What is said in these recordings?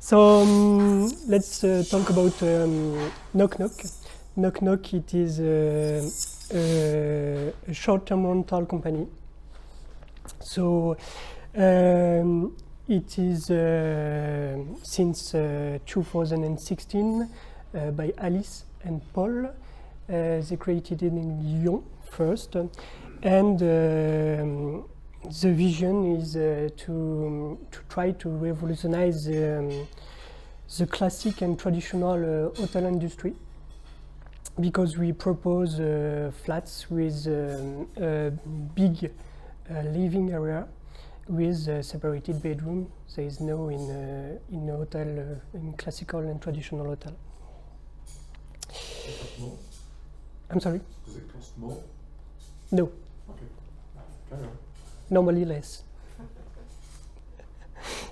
So let's talk about Knock Knock. Knock Knock, it is a short-term rental company. So it is since 2016 by Alice and Paul. They created it in Lyon first, and the vision is to try to revolutionize the classic and traditional hotel industry, because we propose flats with a big living area with a separated bedroom. There is no in a hotel, in classical and traditional hotel. Does it cost more? I'm sorry? Does it cost more? No, Okay. Carry on. normally less.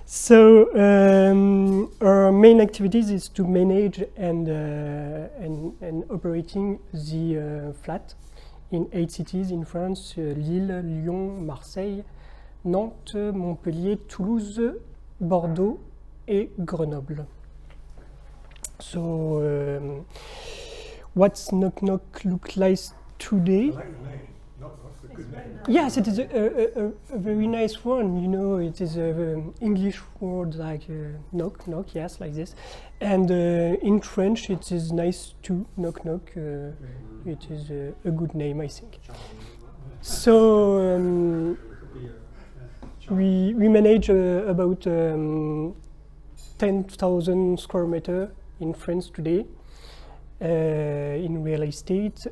So our main activities is to manage and operating the flat in 8 cities in France: Lille, Lyon, Marseille, Nantes, Montpellier, Toulouse, Bordeaux et Grenoble. So what's Knock Knock look like today? I like the name. Knock's a good name. Yes, it is a very nice one. You know, it is an English word like knock, knock, yes, like this. And in French, it is nice too, knock, knock. It is a good name, I think. So we manage about 10,000 square meters in France today in real estate.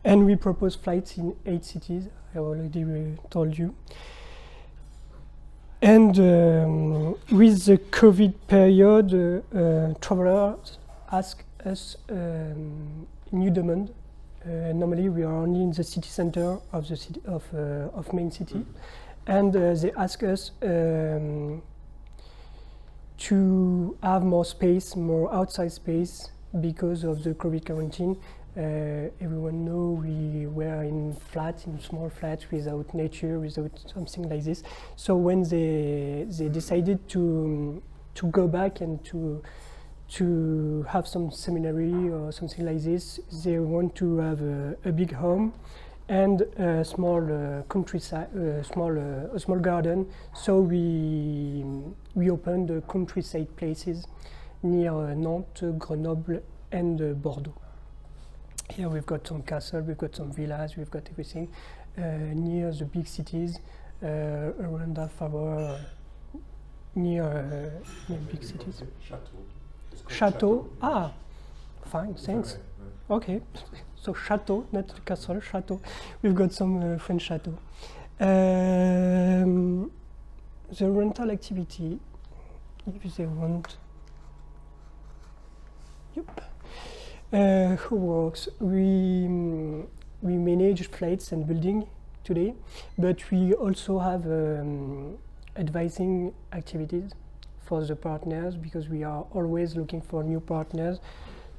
And we propose flights in 8 cities, I already told you. And with the COVID period, travelers ask us new demand. Normally we are only in the city center of the city of main city, and they ask us to have more space, more outside space because of the COVID quarantine. Everyone know we were in flats, in small flats, without nature, without something like this. So when they decided to go back and to have some seminary or something like this, they want to have a big home and a small countryside, a small garden. So we opened the countryside places near Nantes, Grenoble, and Bordeaux. Here we've got some castle, we've got some villas, we've got everything near the big cities, around half hour near big cities. Chateau. It's called Chateau. Ah, fine, thanks. Right. Okay, so chateau, not castle, chateau. We've got some French chateau. The rental activity, if they want. Yep. Who works? We manage flats and building today, but we also have advising activities for the partners, because we are always looking for new partners,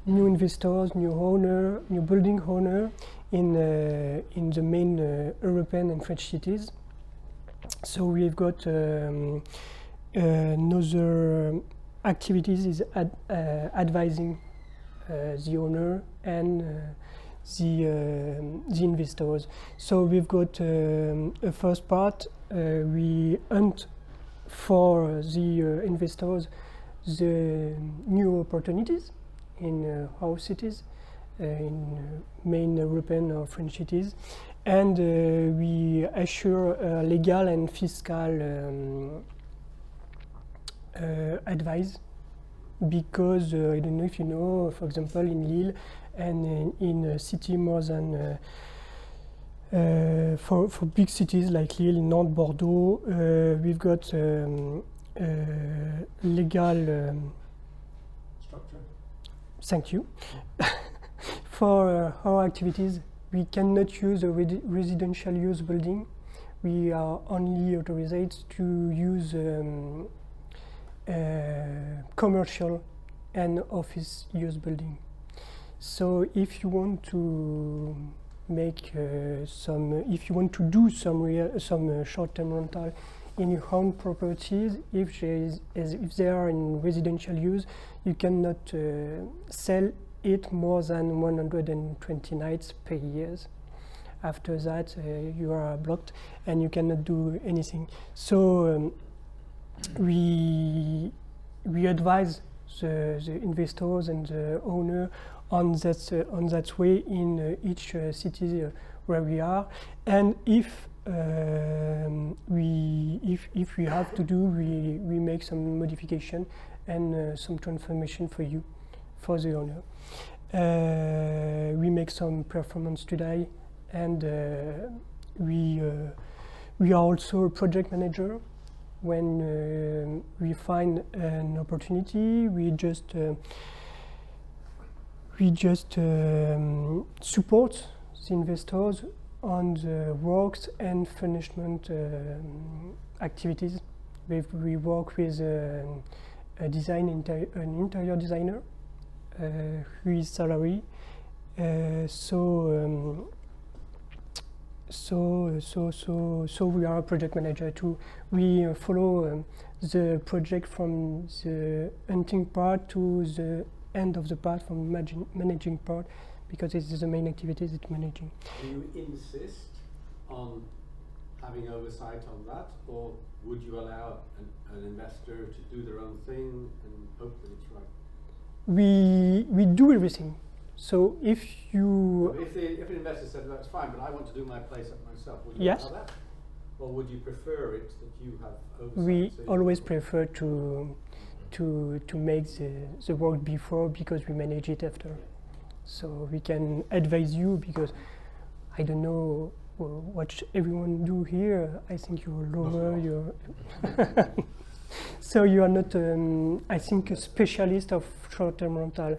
new investors, new owner, new building owner in the main European and French cities. So we've got another activities is advising the owner and the investors. So we've got a first part. We hunt for the investors the new opportunities in our cities, in main European or French cities, and we assure legal and fiscal advice. Because I don't know if you know, for example, in Lille and in a city more than for big cities like Lille, Nantes, Bordeaux, we've got legal. Structure. Thank you. For our activities, we cannot use a residential use building. We are only authorized to use commercial and office use building. So if you want to make if you want to do some short-term rental in your own properties, if they are in residential use, you cannot sell it more than 120 nights per year. After that, you are blocked and you cannot do anything. So we advise the investors and the owner on that way in each city where we are. And if we have to do, we make some modification and some transformation for you, for the owner. We make some performance study, and we are also a project manager. When we find an opportunity, we just support the investors on the works and furnishment activities. We work with an interior designer who is salary. So we are a project manager too. We follow the project from the hunting part to the end of the part, from managing part, because it is the main activity, it's managing. Do you insist on having oversight on that, or would you allow an investor to do their own thing and hope that it's right? We do everything. So if you... If an investor said, that's fine, but I want to do my place up myself, would you Yes. allow that? Or would you prefer it that you have oversight? We so you always can- prefer to make the work before, because we manage it after. So we can advise you, because I don't know what everyone do here. I think you're lower, you're so you are not, I think, a specialist of short-term rental.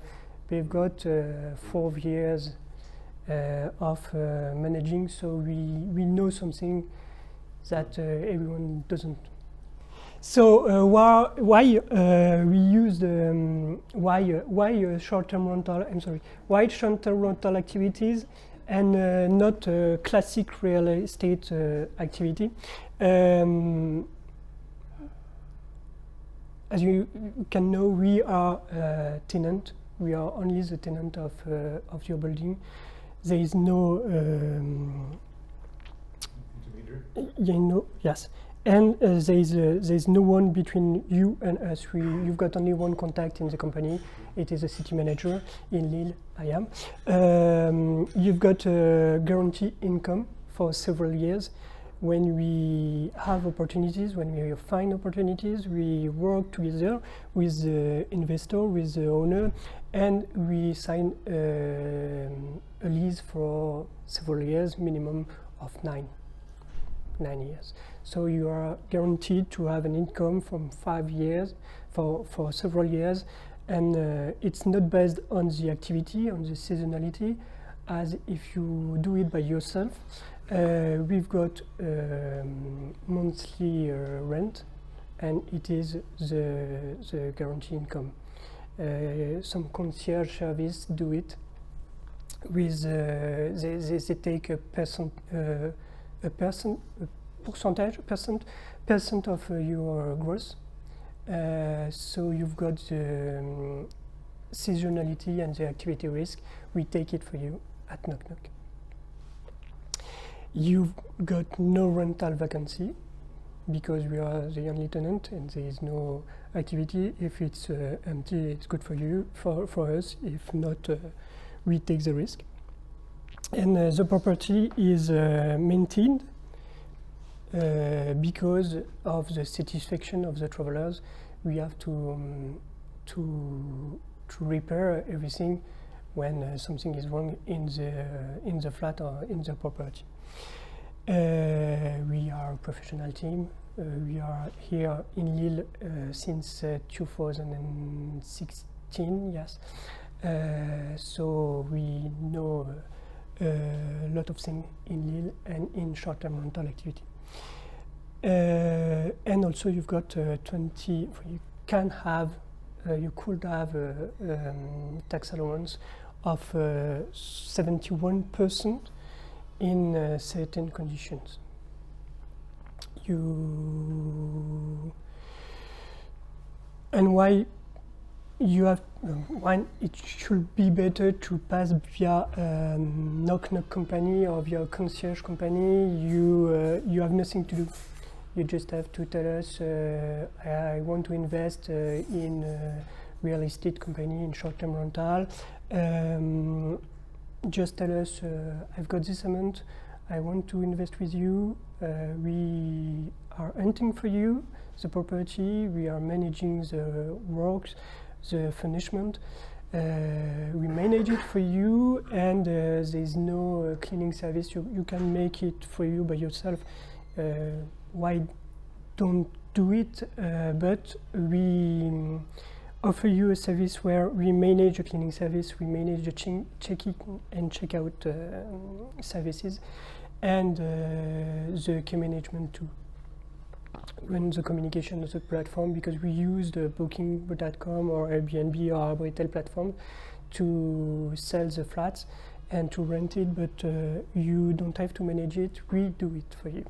We've got 4 years of managing, so we know something that everyone doesn't. So why we use the why short-term rental? I'm sorry. Why short-term rental activities and not classic real estate activity? As you can know, we are a tenant. We are only the tenant of your building. There is no Intermediary? yes. And there is no one between you and us. You've got only one contact in the company. It is a city manager in Lille. I am. You've got a guaranteed income for several years. When we have opportunities, when we find opportunities, we work together with the investor, with the owner, and we sign a lease for several years, minimum of 9 years. So you are guaranteed to have an income from 5 years, for several years, and it's not based on the activity, on the seasonality, as if you do it by yourself. We've got monthly rent, and it is the guaranteed income. Some concierge service do it with they take a percent of your gross. So you've got the seasonality and the activity risk. We take it for you at Knock Knock. You've got no rental vacancy, because we are the only tenant and there is no activity. If it's empty, it's good for you, for us. If not, we take the risk. And the property is maintained because of the satisfaction of the travelers. We have to repair everything when something is wrong in the flat or in the property. We are a professional team. We are here in Lille since 2016, yes. So we know a lot of things in Lille and in short-term rental activity. And also you've got 20, you could have tax allowance of 71% in certain conditions. and why you have why it should be better to pass via knock-knock company or via concierge company. You have nothing to do. You just have to tell us, I want to invest in real estate company in short-term rental. Just tell us, I've got this amount, I want to invest with you. We are hunting for you the property, we are managing the works, the furnishment. We manage it for you, and there's no cleaning service. You can make it for you by yourself. Why don't do it? But we offer you a service where we manage a cleaning service, we manage the check-in and check-out services, and the key management too. Run the communication of the platform, because we use the Booking.com or Airbnb or Arboretel platform to sell the flats and to rent it, but you don't have to manage it, we do it for you.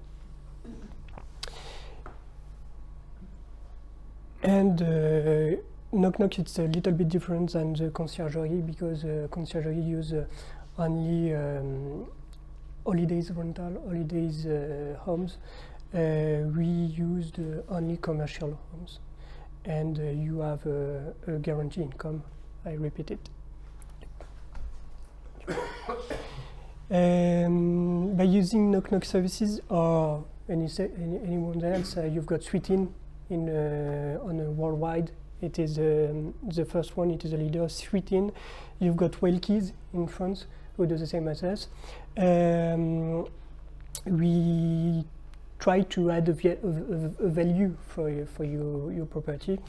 And knock-knock, it's a little bit different than the conciergerie, because conciergerie use only holidays rental, holidays homes. We used only commercial homes, and you have a guarantee income. I repeat it. By using knock-knock services or anyone else, you've got Sweetin on a worldwide. It is the first one. It is a leader, Sweetin. You've got Wellkeys in France, who do the same as us. We try to add a value for your property.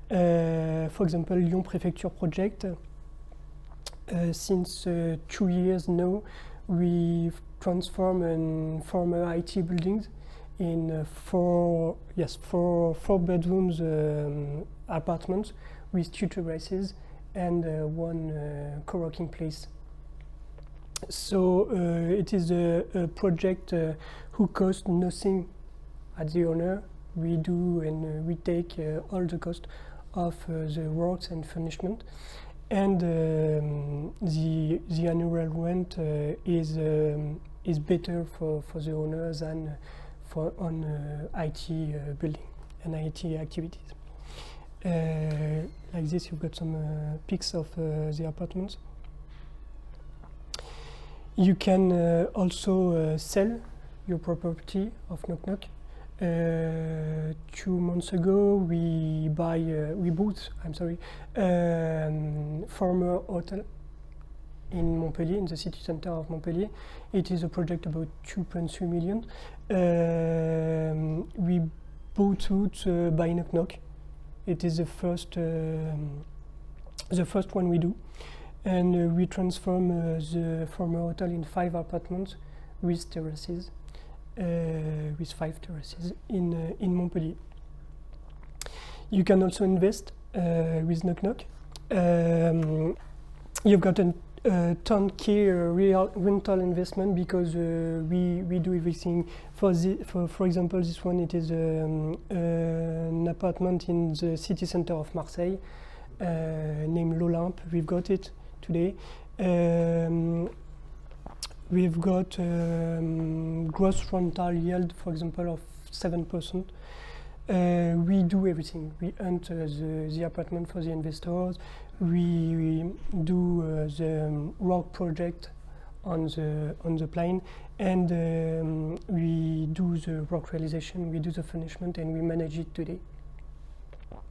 For example, Lyon Prefecture project. Since 2 years now, we've transformed former IT buildings in four bedrooms apartments with 2 terraces and one co-working place. So it is a project who costs nothing at the owner. We do and we take all the cost of the works and furnishment, and the annual rent is better for the owner than for on IT building and IT activities. Like this, you've got some pics of the apartments. You can also sell your property of knock-knock. 2 months ago, we bought former hotel in Montpellier, in the city center of Montpellier. It is a project about 2.3 million. We bought it by knock-knock. It is the first one we do. And we transform the former hotel in 5 apartments with terraces, with 5 terraces in Montpellier. You can also invest with knock-knock. You've got a turnkey real rental investment, because we do everything. For example, this one, it is an apartment in the city center of Marseille, named L'Olympe. We've got it today. We've got gross rental yield, for example, of 7%. We do everything. We hunt the apartment for the investors. We do the rock project on the plane, and we do the rock realization. We do the furnishment, and we manage it today.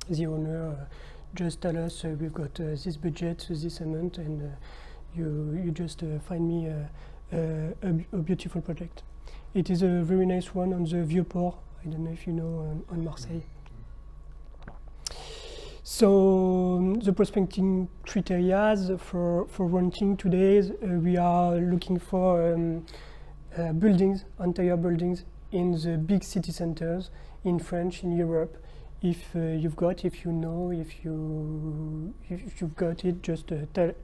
The owner just tell us, we've got this budget, this amount, and you just find me a beautiful project. It is a very nice one on the Vieux-Port. I don't know if you know, on Marseille. So the prospecting criteria for renting today, we are looking for buildings, entire buildings in the big city centers in France, in Europe. If you've got, if you know, if you've got it, just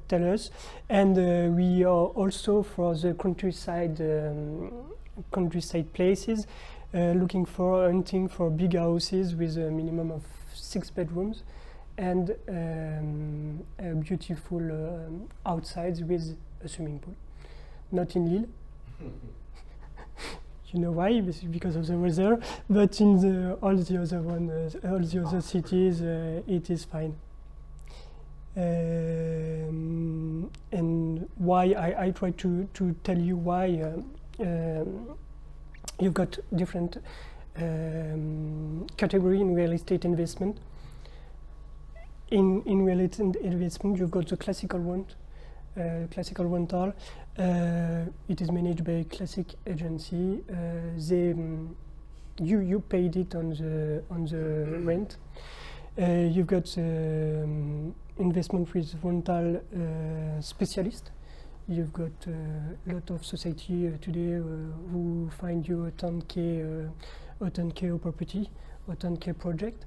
tell us. And we are also for the countryside places. looking for hunting for big houses with a minimum of 6 bedrooms and a beautiful outsides with a swimming pool. Not in Lille. You know why? Because of the weather. But in all the other all the other cities, it is fine. And why I try to tell you why you've got different category in real estate investment. In real estate investment, you've got the classical one, classical rental. It is managed by a classic agency. You paid it on the rent. You've got investment with rental specialist. You've got a lot of society today who find you a 10K property, or 10K project.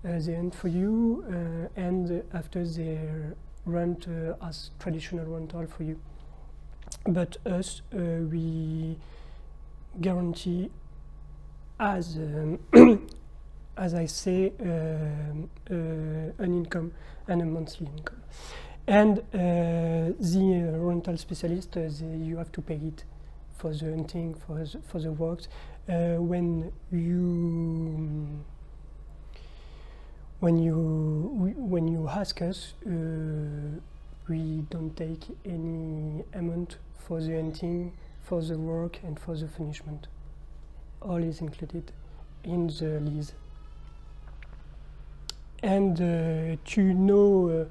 They rent for you, and after they rent as traditional rental for you. But us, we guarantee as as I say, an income and a monthly income. And the rental specialist, you have to pay it for the hunting, for the works. When you ask us, we don't take any amount for the hunting, for the work, and for the finishment. All is included in the lease. And to know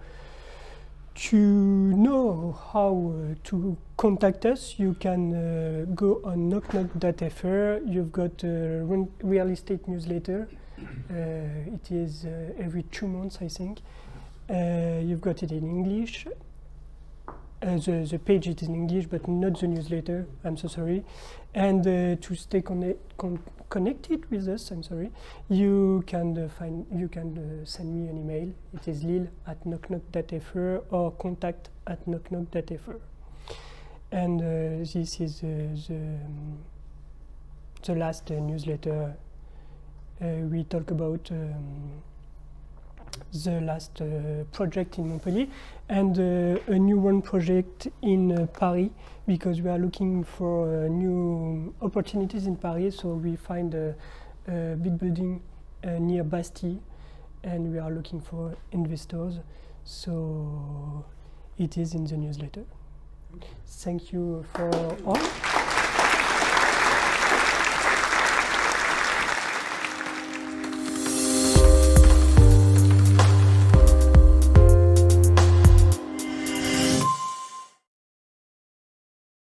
how to contact us, you can go on knockknock.fr. You've got a real estate newsletter. It is every 2 months, I think. You've got it in English. The page is in English, but not the newsletter. I'm so sorry. And to stay connected with us, I'm sorry, you can send me an email. It is lille@knockknock.fr or contact@knockknock.fr. And this is the last newsletter. We talk about the last project in Montpellier and a new one project in Paris, because we are looking for new opportunities in Paris. So we find a big building near Bastille, and we are looking for investors. So it is in the newsletter. Thank you for all.